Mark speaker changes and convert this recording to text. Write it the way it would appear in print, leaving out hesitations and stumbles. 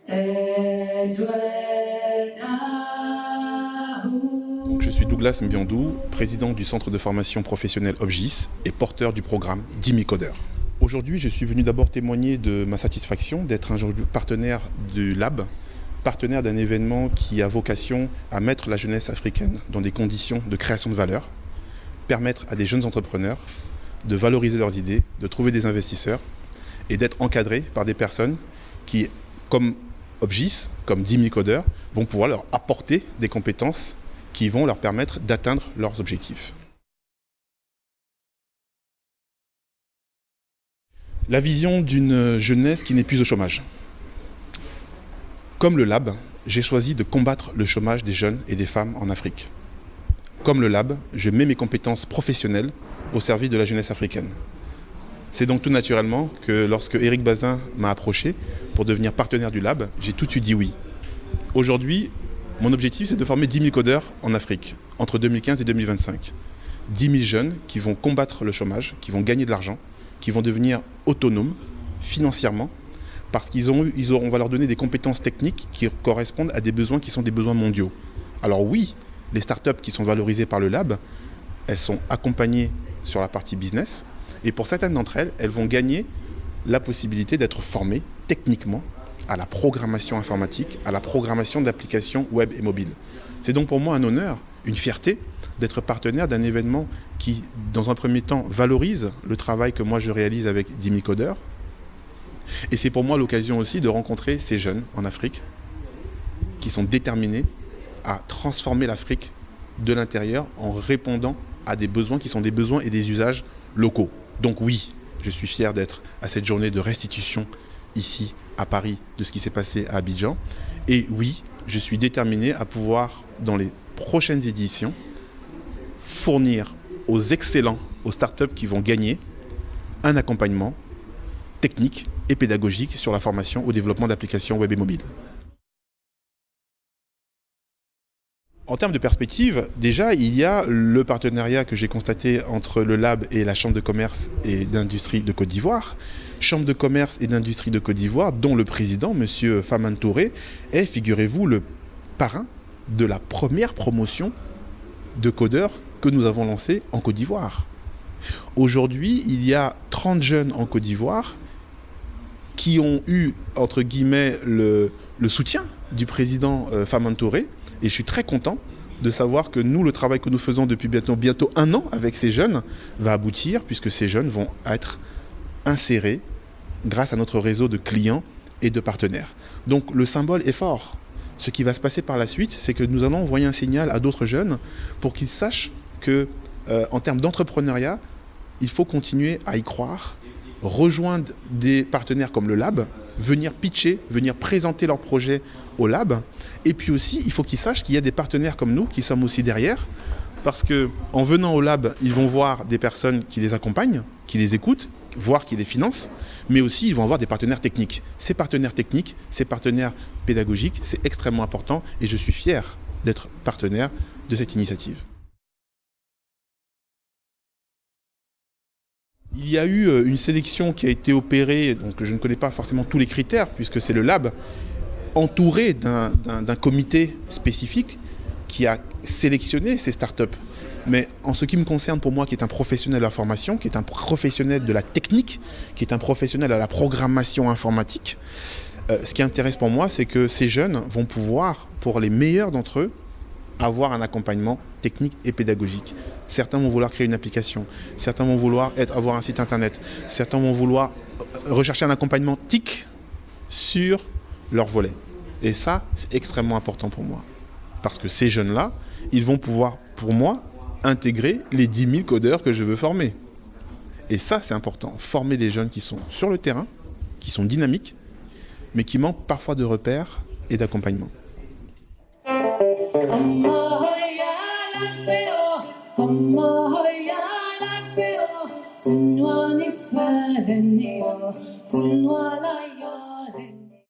Speaker 1: Donc, je suis Douglas Mbiondou, président du centre de formation professionnelle OBGIS et porteur du programme DIMI-Codeur. Aujourd'hui, je suis venu d'abord témoigner de ma satisfaction d'être un partenaire du Lab, partenaire d'un événement qui a vocation à mettre la jeunesse africaine dans des conditions de création de valeur, permettre à des jeunes entrepreneurs de valoriser leurs idées, de trouver des investisseurs et d'être encadrés par des personnes qui, comme OBGIS, comme DIMI-Codeur, vont pouvoir leur apporter des compétences qui vont leur permettre d'atteindre leurs objectifs. La vision d'une jeunesse qui n'est plus au chômage. Comme le Lab, j'ai choisi de combattre le chômage des jeunes et des femmes en Afrique. Comme le Lab, je mets mes compétences professionnelles au service de la jeunesse africaine. C'est donc tout naturellement que lorsque Éric Bazin m'a approché pour devenir partenaire du Lab, j'ai tout de suite dit oui. Aujourd'hui, mon objectif, c'est de former 10 000 codeurs en Afrique, entre 2015 et 2025. 10 000 jeunes qui vont combattre le chômage, qui vont gagner de l'argent, qui vont devenir autonomes financièrement, parce on va leur donner des compétences techniques qui correspondent à des besoins qui sont des besoins mondiaux. Alors oui, les startups qui sont valorisées par le Lab, elles sont accompagnées sur la partie business, et pour certaines d'entre elles, elles vont gagner la possibilité d'être formées techniquement à la programmation informatique, à la programmation d'applications web et mobiles. C'est donc pour moi un honneur, une fierté d'être partenaire d'un événement qui, dans un premier temps, valorise le travail que moi je réalise avec DIMI-Codeur. Et c'est pour moi l'occasion aussi de rencontrer ces jeunes en Afrique qui sont déterminés à transformer l'Afrique de l'intérieur en répondant à des besoins qui sont des besoins et des usages locaux. Donc oui, je suis fier d'être à cette journée de restitution ici à Paris de ce qui s'est passé à Abidjan. Et oui, je suis déterminé à pouvoir, dans les prochaines éditions, fournir aux excellents, aux startups qui vont gagner, un accompagnement technique et pédagogique sur la formation au développement d'applications web et mobiles. En termes de perspective, déjà, il y a le partenariat que j'ai constaté entre le Lab et la Chambre de commerce et d'industrie de Côte d'Ivoire. Chambre de commerce et d'industrie de Côte d'Ivoire, dont le président, M. Famane Touré, est, figurez-vous, le parrain de la première promotion de codeurs que nous avons lancée en Côte d'Ivoire. Aujourd'hui, il y a 30 jeunes en Côte d'Ivoire qui ont eu, entre guillemets, le soutien du président Famane Touré. Et je suis très content de savoir que nous, le travail que nous faisons depuis bientôt 1 an avec ces jeunes va aboutir, puisque ces jeunes vont être insérés grâce à notre réseau de clients et de partenaires. Donc le symbole est fort. Ce qui va se passer par la suite, c'est que nous allons envoyer un signal à d'autres jeunes pour qu'ils sachent que, en termes d'entrepreneuriat, il faut continuer à y croire, rejoindre des partenaires comme le Lab, venir pitcher, venir présenter leurs projets au Lab. Et puis aussi, il faut qu'ils sachent qu'il y a des partenaires comme nous qui sommes aussi derrière, parce qu'en venant au Lab, ils vont voir des personnes qui les accompagnent, qui les écoutent, voire qui les financent, mais aussi ils vont avoir des partenaires techniques. Ces partenaires techniques, ces partenaires pédagogiques, c'est extrêmement important et je suis fier d'être partenaire de cette initiative. Il y a eu une sélection qui a été opérée, donc je ne connais pas forcément tous les critères, puisque c'est le Lab, entouré d'un comité spécifique qui a sélectionné ces startups. Mais en ce qui me concerne, pour moi, qui est un professionnel de la formation, qui est un professionnel de la technique, qui est un professionnel de la programmation informatique, ce qui intéresse pour moi, c'est que ces jeunes vont pouvoir, pour les meilleurs d'entre eux, avoir un accompagnement technique et pédagogique. Certains vont vouloir créer une application, certains vont vouloir avoir un site internet, certains vont vouloir rechercher un accompagnement TIC sur leur volet. Et ça, c'est extrêmement important pour moi. Parce que ces jeunes-là, ils vont pouvoir, pour moi, intégrer les 10 000 codeurs que je veux former. Et ça, c'est important. Former des jeunes qui sont sur le terrain, qui sont dynamiques, mais qui manquent parfois de repères et d'accompagnement. Allah